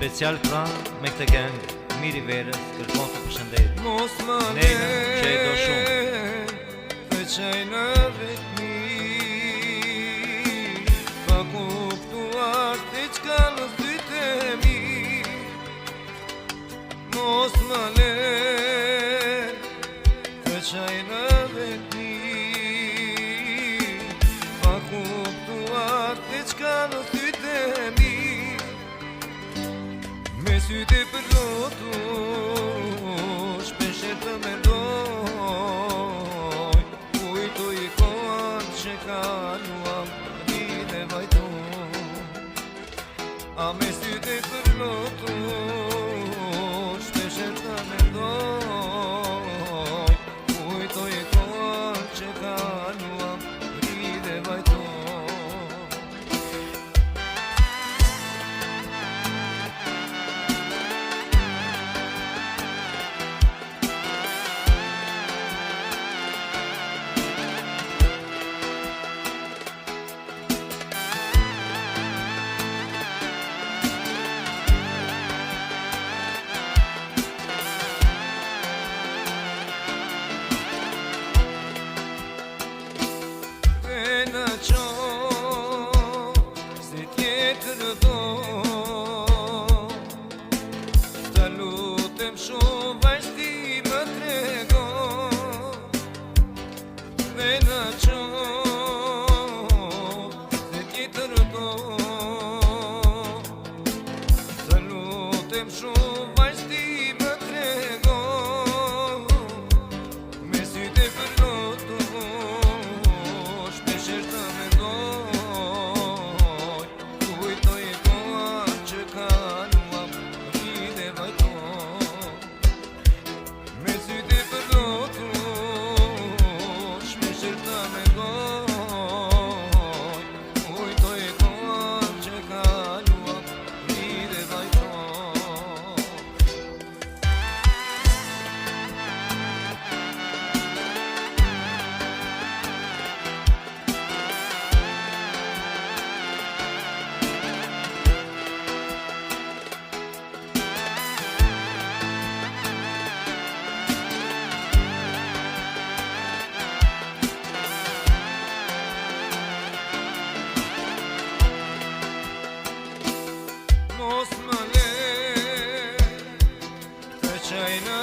Special pra me këtë këngë Miri Verës kërkon të përshëndet Mos më Nejna që e do shumë të qaj në vetëmi Pa kuptuar të qka në sytë e mi Mos më të qaj në vetëmi Pa kuptuar të qka në sytë e mi Me sytë e përlotu Shpesher të mendoj Kujtoj i kohën që kaluam Një dhe vajtu A me sytë e përlotu Shpesher të mendoj Kujtoj i kohën që kaluam Një dhe vajtu Se tjetër do Të lutem shumë vajzë ti më trego Dhe në qovë Se tjetër do Të lutem shumë vajzë ti më trego Me sytë e përlotu Shpesher të mendoj Kujtoj e koha që kaluam Një dhe vajto Me sytë e përlotu Shpesher të mendoj Kujtoj e koha që kaluam Një dhe vajto Mos më të qaj në